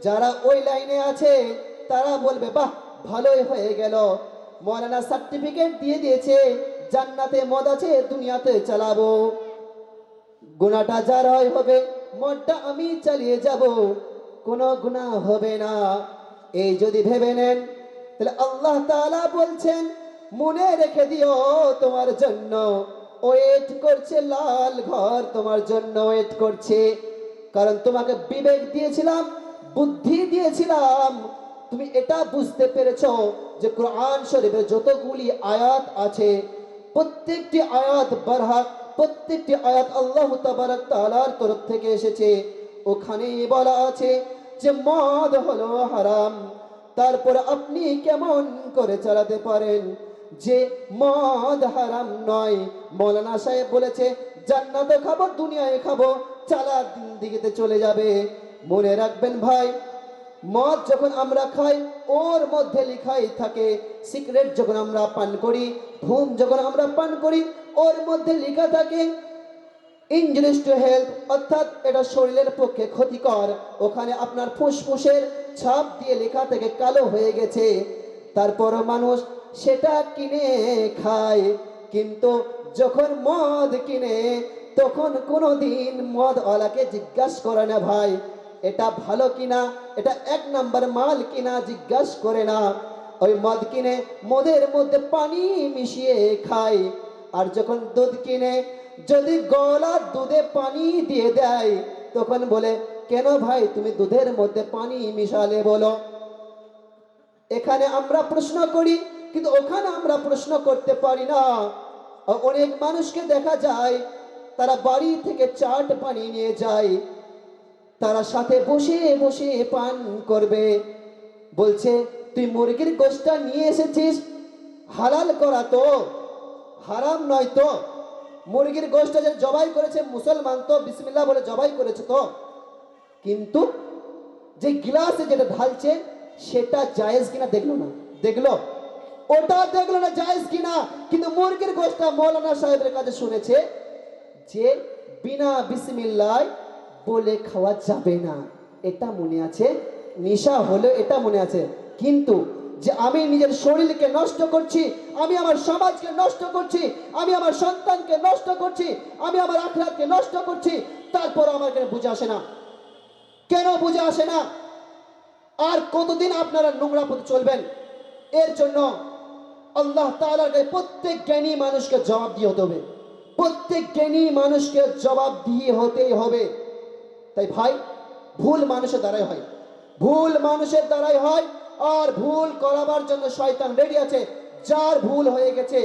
যারা ওই লাইনে আছে তারা বলবে বাহ, ভালোই হয়ে গেল, মৌলানা সার্টিফিকেট দিয়ে দিয়েছে, জান্নাতে মদ আছে, দুনিয়াতে চালাবো, গুনাহটা যার হয় হবে, মদটা আমি চালিয়ে যাব, কোনো গুনাহ হবে না। এই যদি ভেবে নেন, তাহলে আল্লাহ তাআলা বলছেন মনে রেখে দিও, তোমার জন্য ওয়েট করছে লাল ঘর, তোমার জন্য ওয়েট করছে। কারণ তোমাকে বিবেক দিয়েছিলাম, বুদ্ধি দিয়েছিলাম, তুমি এটা বুঝতে পেরেছো যে কোরআন শরীফে যতগুলি আয়াত আছে প্রত্যেকটি আয়াত বারহাক, প্রত্যেকটি আয়াত আল্লাহ তাবারক তাআলার তরফ থেকে এসেছে। ওখানে বলা আছে যে মদ হলো হারাম, তারপর আপনি কেমন করে চালাতে পারেন যে মদ হারাম নয়? মৌলানা সাহেব বলেছে জান্নাতে খাবো, দুনিয়ায় খাবো, চালা দিন দিগিতে চলে যাবে। মনে রাখবেন ভাই, মদ যখন আমরা খাই ওর মধ্যে লিখাই থাকে, সিগারেট যখন আমরা পান করি, ধূম যখন আমরা পান করি, ওর মধ্যে লেখা থাকে ইনজুরিয়াস টু হেলথ, অর্থাৎ এটা শরীরের পক্ষে ক্ষতিকর। ওখানে আপনার ফুসফুসের ছাপ দিয়ে লেখা থেকে কালো হয়ে গেছে, তারপরও মানুষ সেটা কিনে খায়। কিন্তু যখন মদ কিনে তখন কোনোদিন মদওয়ালাকে জিজ্ঞাসা করে না ভাই এটা ভালো কিনা, এটা এক নাম্বার মাল কিনা, জিজ্ঞাসা করে না। ওই মদ কিনে মদের মধ্যে পানি মিশিয়ে খায়। আর যখন দুধ কিনে যদি গলার দুধে পানি দিয়ে দেয় তখন বলে কেন ভাই তুমি দুধের মধ্যে পানি মিশালে বলো? এখানে আমরা প্রশ্ন করি কিন্তু ওখানে আমরা প্রশ্ন করতে পারি না। অনেক মানুষকে দেখা যায় তারা বাড়ি থেকে চাট পানি নিয়ে যায়, তারা সাথে বসে বসে পান করবে। বলছে তুই মুরগির গোশতটা নিয়ে এসেছিস, হালাল করা তো, হারাম নয় তো? মুরগির গোশতটা যে জবাই করেছে মুসলমান তো বিসমিল্লাহ বলে জবাই করেছে তো, কিন্তু যে গ্লাসে যেটা ঢালছে সেটা জায়েজ কিনা দেখলো না, দেখলো ওটা দেখলো না জায়েজ কিনা। কিন্তু মুরগির গোশতটা মৌলানা সাহেবের কাছে শুনেছে যে বিনা বিসমিল্লাহ বলে খাওয়া যাবে না, এটা মনে আছে, নেশা হলো এটা মনে আছে। কিন্তু যে আমি নিজের শরীরকে নষ্ট করছি, আমি আমার সমাজকে নষ্ট করছি, আমি আমার সন্তানকে নষ্ট করছি, আমি আমার আখিরাতকে নষ্ট করছি, তারপর আমার কেন বুঝে আসে না? কেন বুঝে আসে না? আর কতদিন আপনারা নোংরা পথে চলবেন? এর জন্য আল্লাহ তাআলার কাছে প্রত্যেক জ্ঞানী মানুষকে জবাব দিয়ে হতে হবে, প্রত্যেক জ্ঞানী মানুষকে জবাব দিয়ে হতেই হবে। তাই ভাই, ভুল মানুষের দ্বারাই হয়, ভুল মানুষের দ্বারাই হয়। আর ভুল করাবার জন্য শয়তান রেডি আছে। যার ভুল হয়ে গেছে